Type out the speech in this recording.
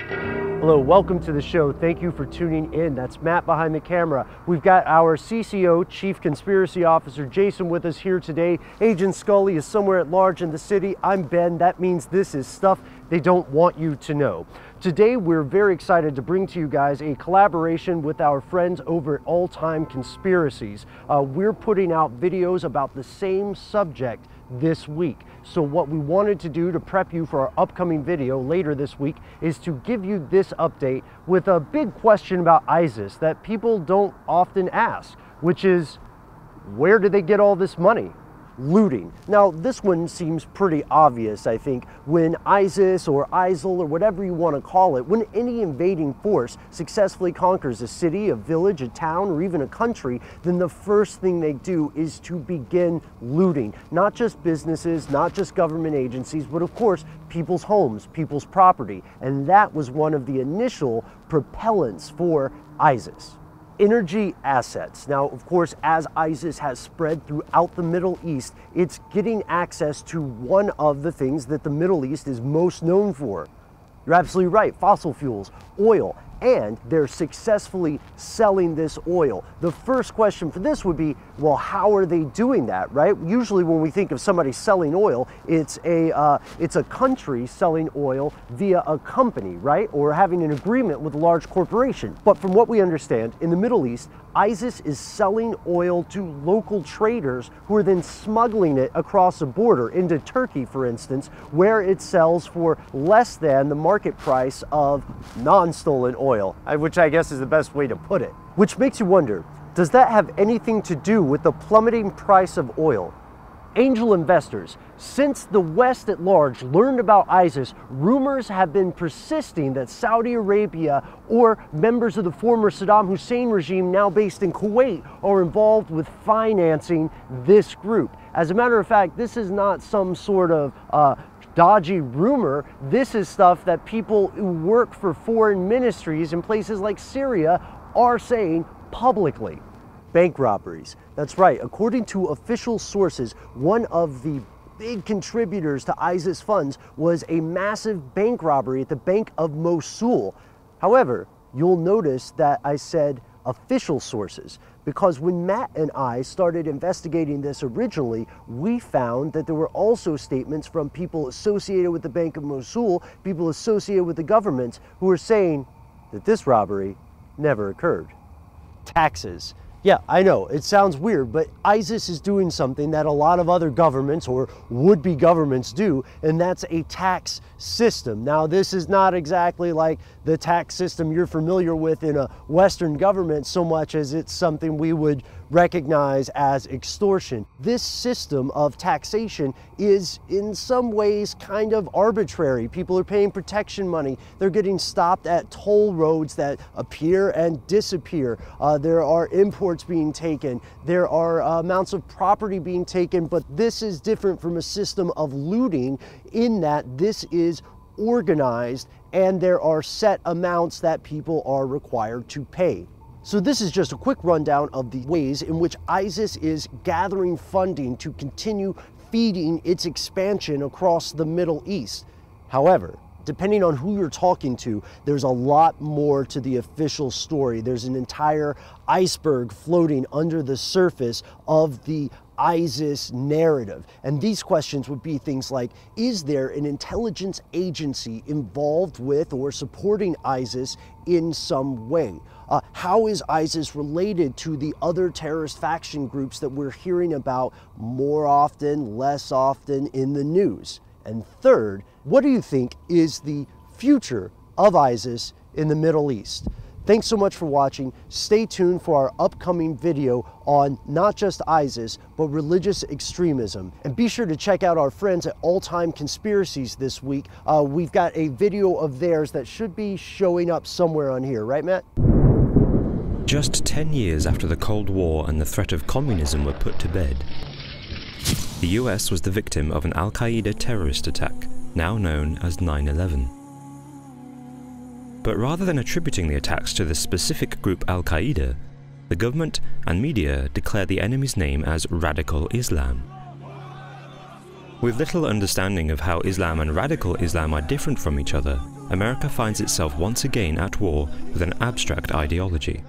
Hello, welcome to the show. Thank you for tuning in. That's Matt behind the camera. We've got our CCO, Chief Conspiracy Officer Jason, with us here today. Agent Scully is somewhere at large in the city. I'm Ben. That means this is stuff they don't want you to know. Today, we're very excited to bring to you guys a collaboration with our friends over at All Time Conspiracies. We're putting out videos about the same subject this week. So what we wanted to do to prep you for our upcoming video later this week is to give you this update with a big question about ISIS that people don't often ask, which is, where did they get all this money? Looting. Now, this one seems pretty obvious, I think. When ISIS or ISIL or whatever you want to call it, when any invading force successfully conquers a city, a village, a town, or even a country, then the first thing they do is to begin looting. Not just businesses, not just government agencies, but of course, people's homes, people's property. And that was one of the initial propellants for ISIS. Energy assets. Now, of course, as ISIS has spread throughout the Middle East, it's getting access to one of the things that the Middle East is most known for. You're absolutely right, fossil fuels, oil, and they're successfully selling this oil. The first question for this would be, well, how are they doing that, right? Usually when we think of somebody selling oil, it's a country selling oil via a company, right? Or having an agreement with a large corporation. But from what we understand, in the Middle East, ISIS is selling oil to local traders who are then smuggling it across a border into Turkey, for instance, where it sells for less than the market price of non-stolen oil, which I guess is the best way to put it. Which makes you wonder, does that have anything to do with the plummeting price of oil? Angel investors, since the West at large learned about ISIS, rumors have been persisting that Saudi Arabia or members of the former Saddam Hussein regime, now based in Kuwait, are involved with financing this group. As a matter of fact, this is not some sort of dodgy rumor. This is stuff that people who work for foreign ministries in places like Syria are saying publicly. Bank robberies. That's right. According to official sources, one of the big contributors to ISIS funds was a massive bank robbery at the Bank of Mosul. However, you'll notice that I said official sources, because when Matt and I started investigating this originally, we found that there were also statements from people associated with the Bank of Mosul, people associated with the government, who were saying that this robbery never occurred. Taxes. Yeah, I know, it sounds weird, but ISIS is doing something that a lot of other governments or would-be governments do, and that's a tax system. Now, this is not exactly like the tax system you're familiar with in a Western government so much as it's something we would recognize as extortion. This system of taxation is in some ways kind of arbitrary. People are paying protection money. They're getting stopped at toll roads that appear and disappear. There are imports being taken. There are amounts of property being taken, but this is different from a system of looting in that this is organized and there are set amounts that people are required to pay. So this is just a quick rundown of the ways in which ISIS is gathering funding to continue feeding its expansion across the Middle East. However, depending on who you're talking to, there's a lot more to the official story. There's an entire iceberg floating under the surface of the ISIS narrative. And these questions would be things like, is there an intelligence agency involved with or supporting ISIS in some way? How is ISIS related to the other terrorist faction groups that we're hearing about more often, less often in the news? And third, what do you think is the future of ISIS in the Middle East? Thanks so much for watching. Stay tuned for our upcoming video on not just ISIS, but religious extremism. And be sure to check out our friends at All Time Conspiracies this week. We've got a video of theirs that should be showing up somewhere on here, right, Matt? Just 10 years after the Cold War and the threat of communism were put to bed, the US was the victim of an Al-Qaeda terrorist attack, now known as 9/11. But rather than attributing the attacks to the specific group Al-Qaeda, the government and media declared the enemy's name as Radical Islam. With little understanding of how Islam and Radical Islam are different from each other, America finds itself once again at war with an abstract ideology.